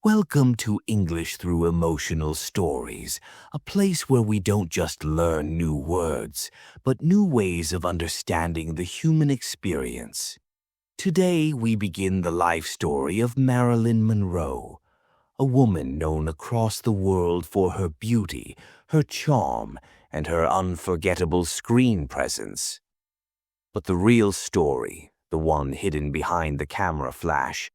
Welcome to English Through Emotional Stories, a place where we don't just learn new words, but new ways of understanding the human experience. Today, we begin the life story of Marilyn Monroe, a woman known across the world for her beauty, her charm, and her unforgettable screen presence. But the real story, the one hidden behind the camera flash,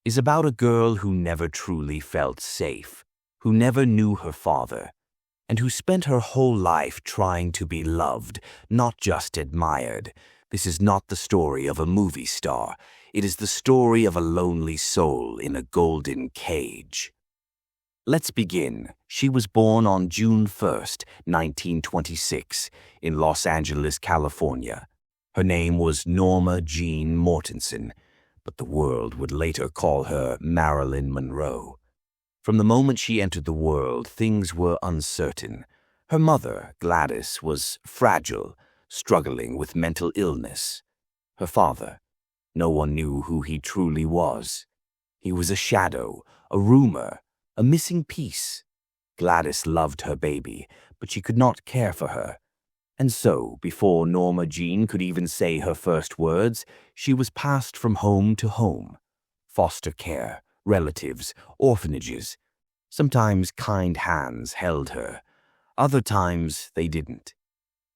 is about a girl who never truly felt safe, who never knew her father, and who spent her whole life trying to be loved, not just admired. This is not the story of a movie star. It is the story of a lonely soul in a golden cage. Let's begin. She was born on June 1st, 1926, in Los Angeles, California. Her name was Norma Jean Mortensen, but the world would later call her Marilyn Monroe. From the moment she entered the world, things were uncertain. Her mother, Gladys, was fragile, struggling with mental illness. Her father, no one knew who he truly was. He was a shadow, a rumor, a missing piece. Gladys loved her baby, but she could not care for her. And so, before Norma Jean could even say her first words, she was passed from home to home. Foster care, relatives, orphanages. Sometimes kind hands held her. Other times they didn't.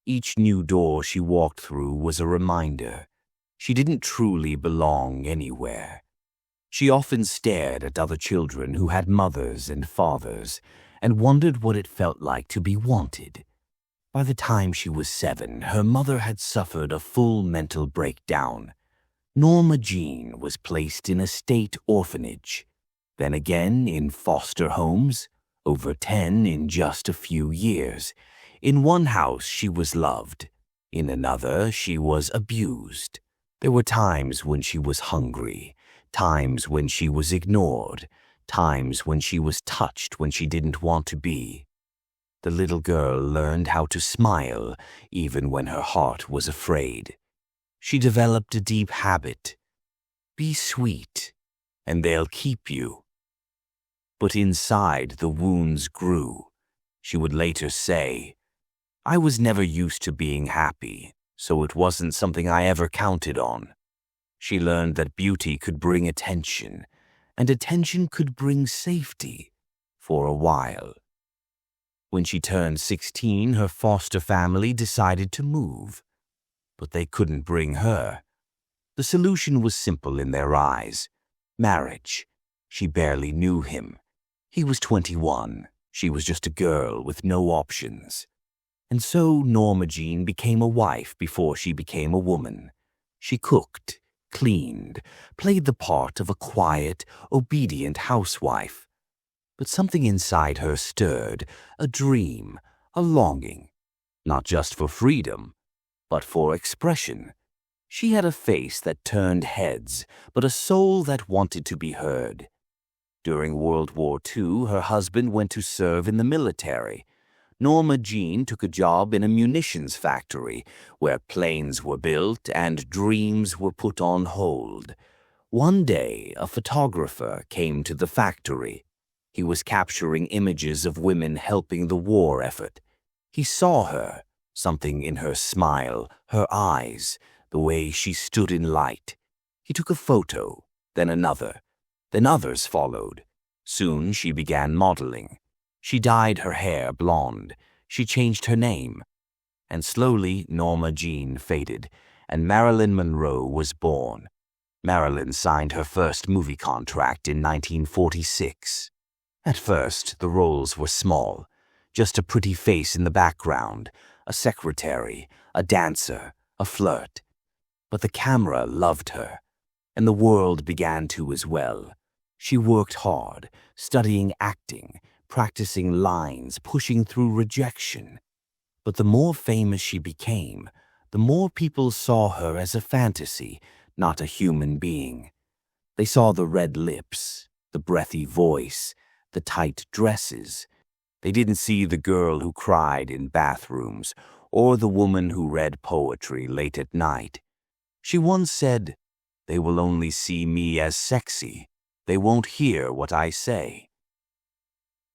Each new door she walked through was a reminder. She didn't truly belong anywhere. She often stared at other children who had mothers and fathers and wondered what it felt like to be wanted. By the time she was 7, her mother had suffered a full mental breakdown. Norma Jean was placed in a state orphanage, then again in foster homes, over 10 in just a few years. In one house she was loved, in another she was abused. There were times when she was hungry, times when she was ignored, times when she was touched when she didn't want to be. The little girl learned how to smile even when her heart was afraid. She developed a deep habit. Be sweet, and they'll keep you. But inside, the wounds grew. She would later say, "I was never used to being happy, so it wasn't something I ever counted on." She learned that beauty could bring attention, and attention could bring safety for a while. When she turned 16, her foster family decided to move. But they couldn't bring her. The solution was simple in their eyes: marriage. She barely knew him. He was 21. She was just a girl with no options. And so Norma Jean became a wife before she became a woman. She cooked, cleaned, played the part of a quiet, obedient housewife. But something inside her stirred, a dream, a longing, not just for freedom, but for expression. She had a face that turned heads, but a soul that wanted to be heard. During World War II, her husband went to serve in the military. Norma Jean took a job in a munitions factory where planes were built and dreams were put on hold. One day, a photographer came to the factory. He was capturing images of women helping the war effort. He saw her, something in her smile, her eyes, the way she stood in light. He took a photo, then another. Then others followed. Soon she began modeling. She dyed her hair blonde. She changed her name. And slowly Norma Jean faded, and Marilyn Monroe was born. Marilyn signed her first movie contract in 1946. At first, the roles were small, just a pretty face in the background, a secretary, a dancer, a flirt. But the camera loved her, and the world began to as well. She worked hard, studying acting, practicing lines, pushing through rejection. But the more famous she became, the more people saw her as a fantasy, not a human being. They saw the red lips, the breathy voice, the tight dresses. They didn't see the girl who cried in bathrooms or the woman who read poetry late at night. She once said, "They will only see me as sexy, They won't hear what I say.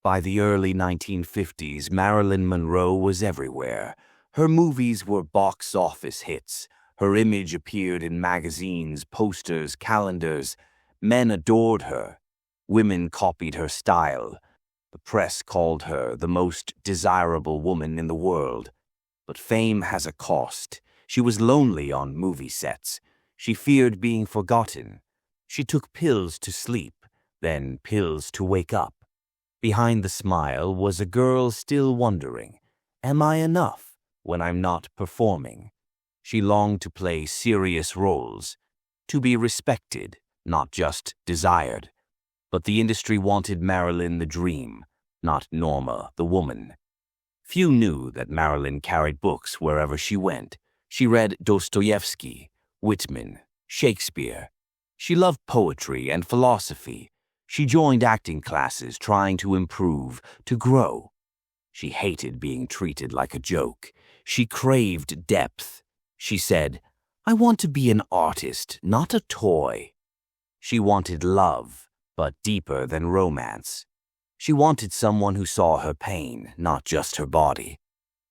By the early 1950s, Marilyn Monroe was everywhere. Her movies were box office hits. Her image appeared in magazines, posters, calendars. Men adored her. Women copied her style. The press called her the most desirable woman in the world. But fame has a cost. She was lonely on movie sets. She feared being forgotten. She took pills to sleep, then pills to wake up. Behind the smile was a girl still wondering, am I enough when I'm not performing? She longed to play serious roles, to be respected, not just desired. But the industry wanted Marilyn the dream, not Norma the woman. Few knew that Marilyn carried books wherever she went. She read Dostoevsky, Whitman, Shakespeare. She loved poetry and philosophy. She joined acting classes trying to improve, to grow. She hated being treated like a joke. She craved depth. She said, I want to be an artist, not a toy. She wanted love, but deeper than romance. She wanted someone who saw her pain, not just her body.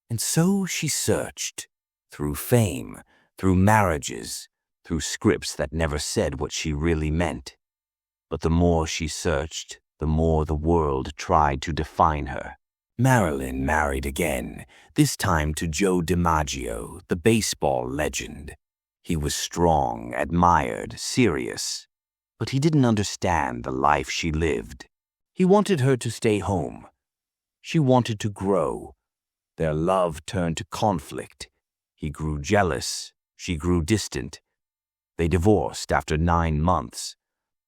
And so she searched, through fame, through marriages, through scripts that never said what she really meant. But the more she searched, the more the world tried to define her. Marilyn married again, this time to Joe DiMaggio, the baseball legend. He was strong, admired, serious, but he didn't understand the life she lived. He wanted her to stay home. She wanted to grow. Their love turned to conflict. He grew jealous. She grew distant. They divorced after 9 months.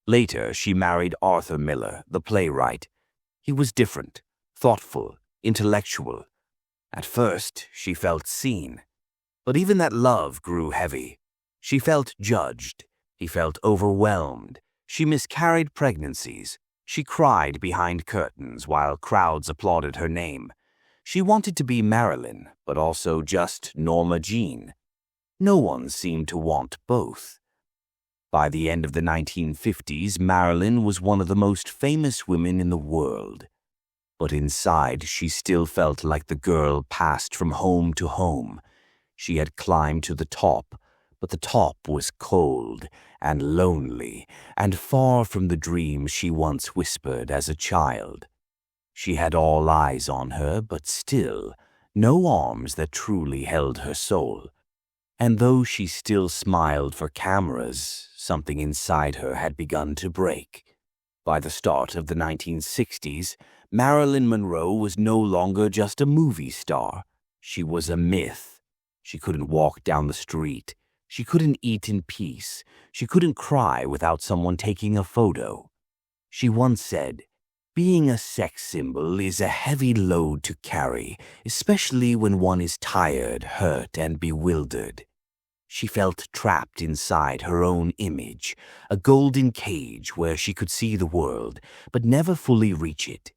Later, she married Arthur Miller, the playwright. He was different, thoughtful, intellectual. At first, she felt seen. But even that love grew heavy. She felt judged. He felt overwhelmed. She miscarried pregnancies. She cried behind curtains while crowds applauded her name. She wanted to be Marilyn, but also just Norma Jean. No one seemed to want both. By the end of the 1950s, Marilyn was one of the most famous women in the world. But inside, she still felt like the girl passed from home to home. She had climbed to the top, but the top was cold and lonely and far from the dreams she once whispered as a child. She had all eyes on her, but still, no arms that truly held her soul. And though she still smiled for cameras, something inside her had begun to break. By the start of the 1960s, Marilyn Monroe was no longer just a movie star. She was a myth. She couldn't walk down the street. She couldn't eat in peace. She couldn't cry without someone taking a photo. She once said, being a sex symbol is a heavy load to carry, especially when one is tired, hurt, and bewildered. She felt trapped inside her own image, a golden cage where she could see the world, but never fully reach it.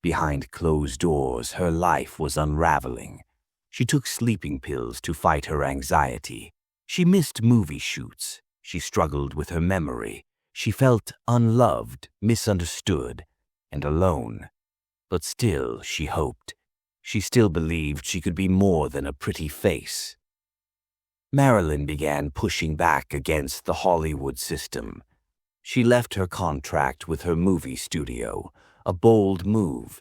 Behind closed doors, her life was unraveling. She took sleeping pills to fight her anxiety. She missed movie shoots. She struggled with her memory. She felt unloved, misunderstood, and alone. But still, she hoped. She still believed she could be more than a pretty face. Marilyn began pushing back against the Hollywood system. She left her contract with her movie studio, a bold move.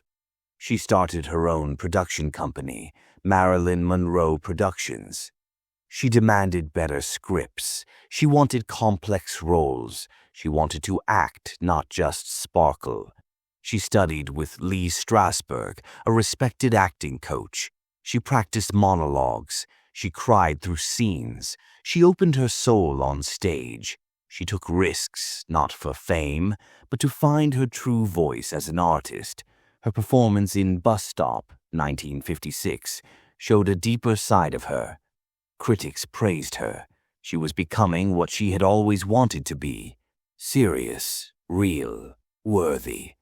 She started her own production company, Marilyn Monroe Productions. She demanded better scripts. She wanted complex roles. She wanted to act, not just sparkle. She studied with Lee Strasberg, a respected acting coach. She practiced monologues. She cried through scenes. She opened her soul on stage. She took risks, not for fame, but to find her true voice as an artist. Her performance in Bus Stop, 1956, showed a deeper side of her. Critics praised her. She was becoming what she had always wanted to be: serious, real, worthy.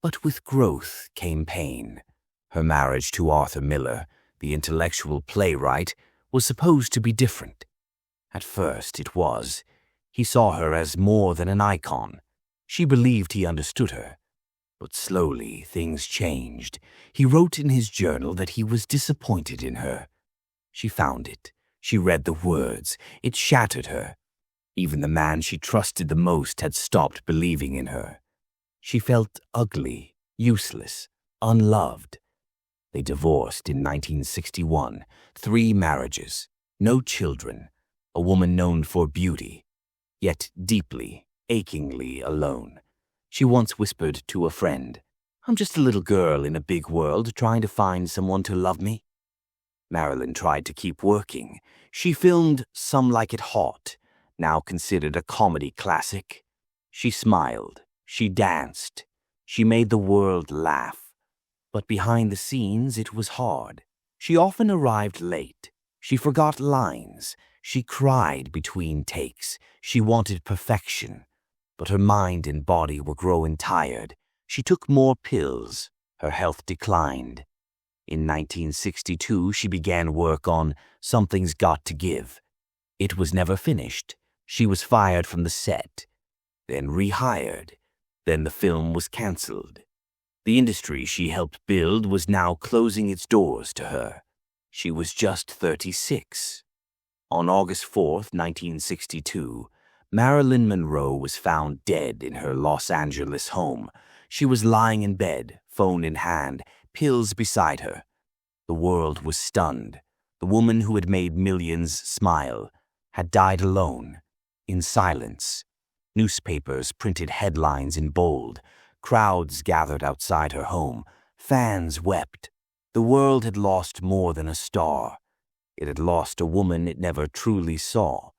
But with growth came pain. Her marriage to Arthur Miller, the intellectual playwright, was supposed to be different. At first it was. He saw her as more than an icon. She believed he understood her. But slowly, things changed. He wrote in his journal that he was disappointed in her. She found it. She read the words. It shattered her. Even the man she trusted the most had stopped believing in her. She felt ugly, useless, unloved. They divorced in 1961, 3 marriages, no children, a woman known for beauty, yet deeply, achingly alone. She once whispered to a friend, "I'm just a little girl in a big world trying to find someone to love me." Marilyn tried to keep working. She filmed Some Like It Hot, now considered a comedy classic. She smiled. She danced. She made the world laugh. But behind the scenes, it was hard. She often arrived late. She forgot lines. She cried between takes. She wanted perfection. But her mind and body were growing tired. She took more pills. Her health declined. In 1962, she began work on Something's Got to Give. It was never finished. She was fired from the set, then rehired. Then the film was cancelled. The industry she helped build was now closing its doors to her. She was just 36. On August 4th, 1962, Marilyn Monroe was found dead in her Los Angeles home. She was lying in bed, phone in hand, pills beside her. The world was stunned. The woman who had made millions smile had died alone, in silence. Newspapers printed headlines in bold. Crowds gathered outside her home. Fans wept. The world had lost more than a star. It had lost a woman it never truly saw.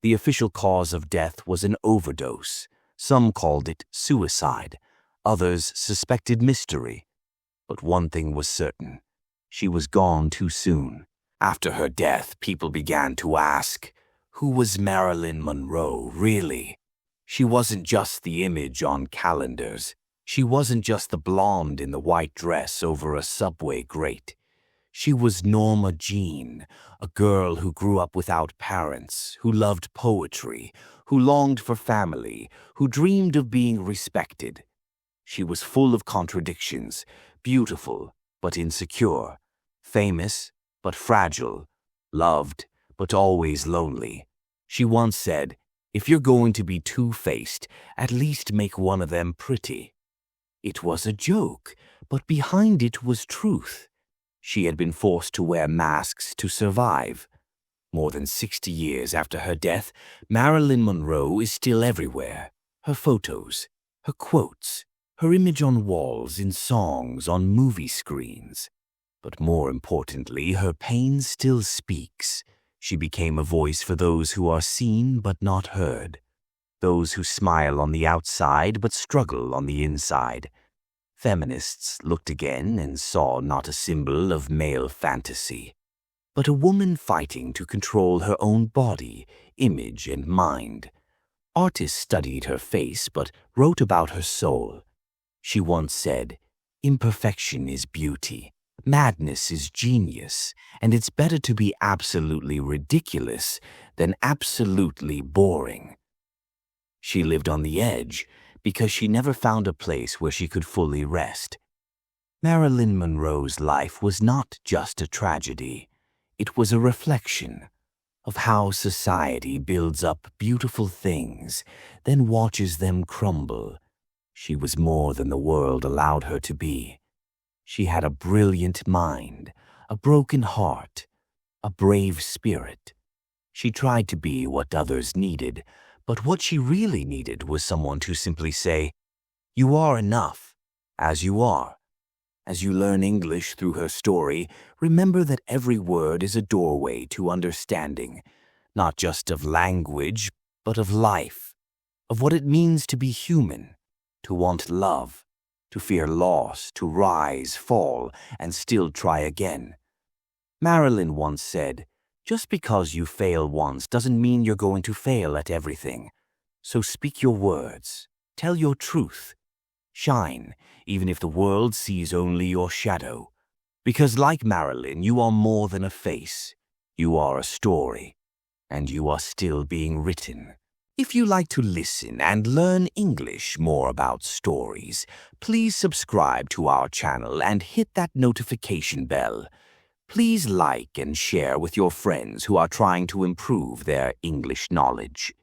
The official cause of death was an overdose. Some called it suicide. Others suspected mystery. But one thing was certain. She was gone too soon. After her death, people began to ask, who was Marilyn Monroe, really? She wasn't just the image on calendars. She wasn't just the blonde in the white dress over a subway grate. She was Norma Jean, a girl who grew up without parents, who loved poetry, who longed for family, who dreamed of being respected. She was full of contradictions, beautiful but insecure, famous but fragile, loved but always lonely. She once said, "If you're going to be two-faced, at least make one of them pretty." It was a joke, but behind it was truth. She had been forced to wear masks to survive. More than 60 years after her death, Marilyn Monroe is still everywhere. Her photos, her quotes, her image on walls, in songs, on movie screens. But more importantly, her pain still speaks. She became a voice for those who are seen but not heard, those who smile on the outside but struggle on the inside. Feminists looked again and saw not a symbol of male fantasy, but a woman fighting to control her own body, image, and mind. Artists studied her face but wrote about her soul. She once said, "Imperfection is beauty. Madness is genius, and it's better to be absolutely ridiculous than absolutely boring." She lived on the edge because she never found a place where she could fully rest. Marilyn Monroe's life was not just a tragedy. It was a reflection of how society builds up beautiful things, then watches them crumble. She was more than the world allowed her to be. She had a brilliant mind, a broken heart, a brave spirit. She tried to be what others needed, but what she really needed was someone to simply say, "You are enough, as you are." As you learn English through her story, remember that every word is a doorway to understanding, not just of language, but of life, of what it means to be human, to want love, to fear loss, to rise, fall, and still try again. Marilyn once said, "Just because you fail once doesn't mean you're going to fail at everything. So speak your words, tell your truth, shine, even if the world sees only your shadow. Because like Marilyn, you are more than a face. You are a story, and you are still being written." If you like to listen and learn English more about stories, please subscribe to our channel and hit that notification bell. Please like and share with your friends who are trying to improve their English knowledge.